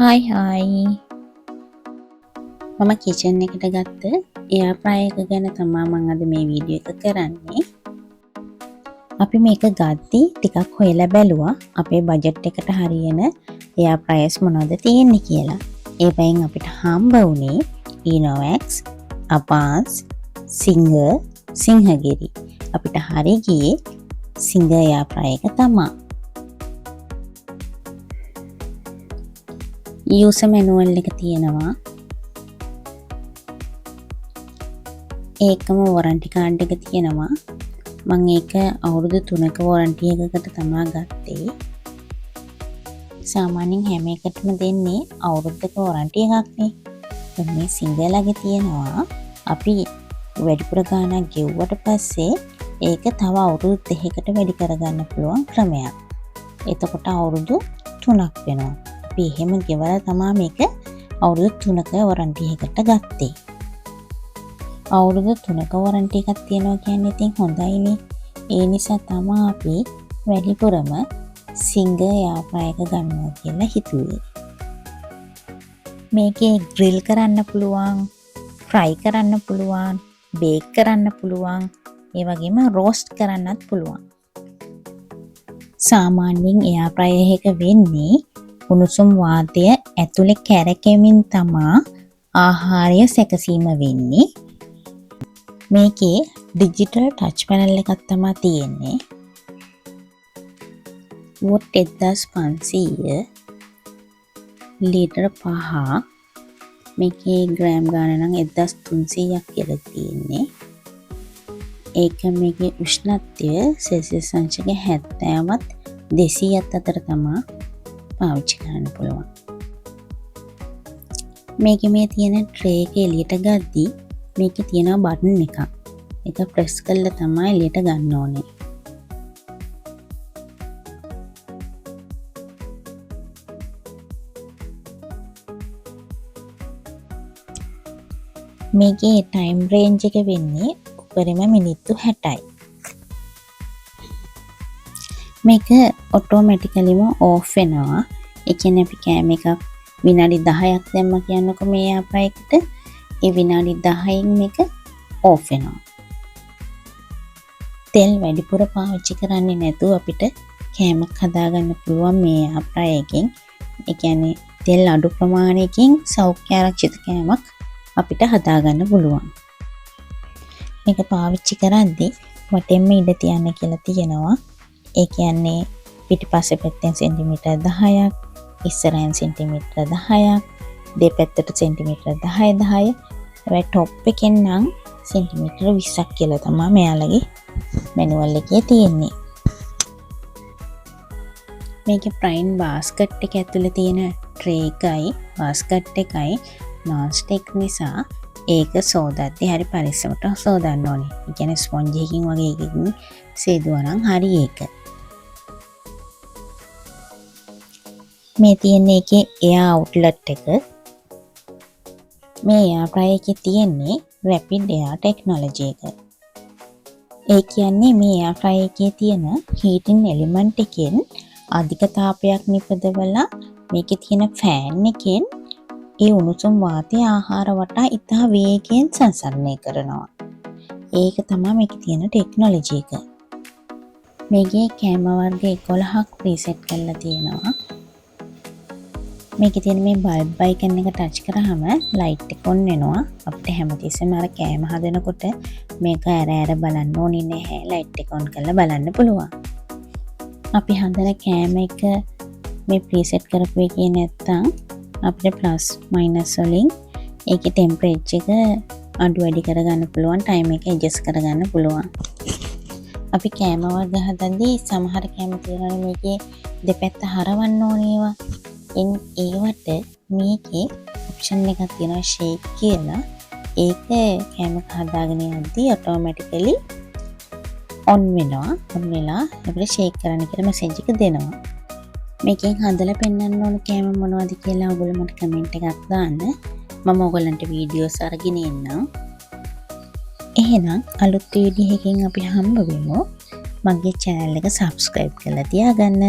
හයි මම කිචන් එකට ගත්ත එයා ප්‍රාය එක ගැන තමා මං අද මේ වීඩියෝ එක කරන්නේ. අපි මේක ගද්දි ටිකක් හොයලා බැලුවා අපේ බජට් එකට හරියන එයා ප්‍රයිස් මොනවද තියෙන්නේ කියලා. ඒ වයින් අපිට හම්බ වුණේ Inox, Avance, Singer, Sinhagiri. අපිට හරිය ගියේ Singer එයා ප්‍රාය එක තමා. user manual එක තියෙනවා. ඒකම warranty card එක තියෙනවා. මම ඒක අවුරුදු 3ක warranty එකකට තමයි ගත්තේ. සාමාන්‍යයෙන් හැම එකටම දෙන්නේ අවුරුද්දක warranty එකක් නේ. මේ සිංගලගේ තියෙනවා අපි වැඩිපුර ගාණක් ගෙවුවට පස්සේ ඒක තව අවුරුදු 2කට වැඩි කරගන්න පුළුවන් ක්‍රමයක්. එතකොට අවුරුදු 3ක් වෙනවා. අපි එහෙම ගෙවලා තමයි මේක අවුරුදු 3ක warranty එකකට ගත්තේ. අවුරුදු 3ක warranty එකක් තියෙනවා කියන්නේ ඉතින් හොඳයිනේ. ඒ නිසා තමයි අපි වැඩිපුරම Singer air fryer එක ගන්නවා කියලා හිතුවේ. මේකේ grill කරන්න පුළුවන්, fry කරන්න පුළුවන්, bake කරන්න පුළුවන්, ඒ වගේම roast කරන්නත් පුළුවන්. සාමාන්‍යයෙන් air fryer එක වෙන්නේ උණුසුම් වාතය ඇතුලේ කැරකෙමින් තමා ආහාරය සැකසීම වෙන්නේ. මේකේ ඩිජිටල් ටච් පැනල් එකක් තමයි තියෙන්නේ. What 1500 litre 5. මේකේ ග්‍රෑම් ගාන නම් 1300ක් කියලා තියෙන්නේ. ඒක මේකේ උෂ්ණත්වය සෙල්සියස් අංශක 70ත් 200ත් අතර තමයි පාවිච්චි කරන්න පුළුවන්. මේකේ මේ තියෙන ට්‍රේ එක එළියට ගද්දි මේකේ තියෙනවා බටන් එකක්. ඒක ප්‍රෙස් කරලා තමයි එළියට ගන්න ඕනේ. මේකේ ටයිම් රේන්ජ් එක වෙන්නේ උපරිම මිනිත්තු 60යි. මේක ඔටෝමැටිකලිම ඕෆ් වෙනවා. ඒ කියන්නේ අපි කෑම එකක් විනාඩි 10ක් දැම්ම කියන්නකො මේ ආපා එකට ඒ විනාඩි 10න් මේක ඕෆ් වෙනවා. තෙල් වැඩිපුර පාවිච්චි කරන්නේ නැතුව අපිට කෑමක් හදාගන්න පුළුවන් මේ ආපා එකෙන්. ඒ කියන්නේ තෙල් අඩු ප්‍රමාණයකින් සෞඛ්‍ය ආරක්ෂිත කෑමක් අපිට හදාගන්න පුළුවන්. මේක පාවිච්චි කරද්දී වටෙන්ම ඉඩ තියන්න කියලා තියෙනවා. ඒ කියන්නේ පිටිපස්සේ පැත්තෙන් සෙන්ටිමීටර් 10ක්, ඉස්සරහින් සෙන්ටිමීටර් 10ක්, දෙපැත්තට සෙන්ටිමීටර් 10 10. ඒ টොප් එකෙන් නම් සෙන්ටිමීටර් 20ක් කියලා තමයි මෙයාලගේ මැනුවල් එකේ තියෙන්නේ. මේකේ ප්‍රයින් බාස්කට් එක ඇතුලේ තියෙන ට්‍රේ එකයි බාස්කට් එකයි non stick නිසා ඒක සෝදද්දී හරි පරිස්සමට සෝදන්න ඕනේ. ඒ කියන්නේ ස්පොන්ජ් එකකින් වගේ එකකින් සේදුවා නම් හරි ඒක. මේ තියෙන්නේ ඒකේ එයා අවුට්ලට් එක. මේ එයා ප්‍රාය එකේ තියෙන්නේ රැපිඩ් එයා ටෙක්නොලොජි එක. ඒ කියන්නේ මේ එයා ප්‍රාය එකේ තියෙන හීටින් එලිමන්ට් එකෙන් අධික තාපයක් නිපදවලා මේකේ තියෙන ෆෑන් එකෙන් ඒ උණුසුම් වාතය ආහාර වටා ඉතා වේගයෙන් සංසරණය කරනවා. ඒක තමයි මේකේ තියෙන ටෙක්නොලොජි එක. මේකේ කැම වර්ග 11ක් ප්‍රීසෙට් කරලා තියෙනවා. මේකේ තියෙන මේ බල්බ් අයිකන් එක ටච් කරාම ලයිට් එක ඔන් වෙනවා. අපිට හැමතිස්සෙම අර කෑම හදනකොට මේක ඇර බලන්න ඕනේ නැහැ. ලයිට් එක ඔන් කරලා බලන්න පුළුවන්. අපි හදන කෑම එක මේ ප්‍රීසෙට් කරපු එකේ නැත්තම් අපිට ප්ලස් මයිනස් වලින් ඒකේ ටෙම්පරේචර් එක අඩු වැඩි කරගන්න පුළුවන්. ටයිම් එක ඇඩ්ජස්ට් කරගන්න පුළුවන්. අපි කෑම වර්ග හදද්දී සමහර කෑම තියෙනවා මේකේ දෙපැත්ත හරවන්න ඕනේ ඒවා. ඒවට මේකේ ඔප්ෂන් එකක් තියෙනවා ෂේක් කියලා. ඒක කෑම හදාගෙන යද්දී ඔටෝමැටිකලි ඔන් වෙනවා. ඔන් වෙලා අපිට ෂේක් කරන්න කියලා මෙසේජ් එක දෙනවා. මේකෙන් හදලා පෙන්වන්න ඕන කෑම මොනවද කියලා ඔයගොල්ලෝ මට කමෙන්ට් එකක් දාන්න. මම ඔයගොල්ලන්ට වීඩියෝස් අරගෙන එන්නම්. එහෙනම් අලුත් වීඩියෝ එකකින් අපි හම්බ වෙමු. මගේ channel එක subscribe කරලා තියාගන්න.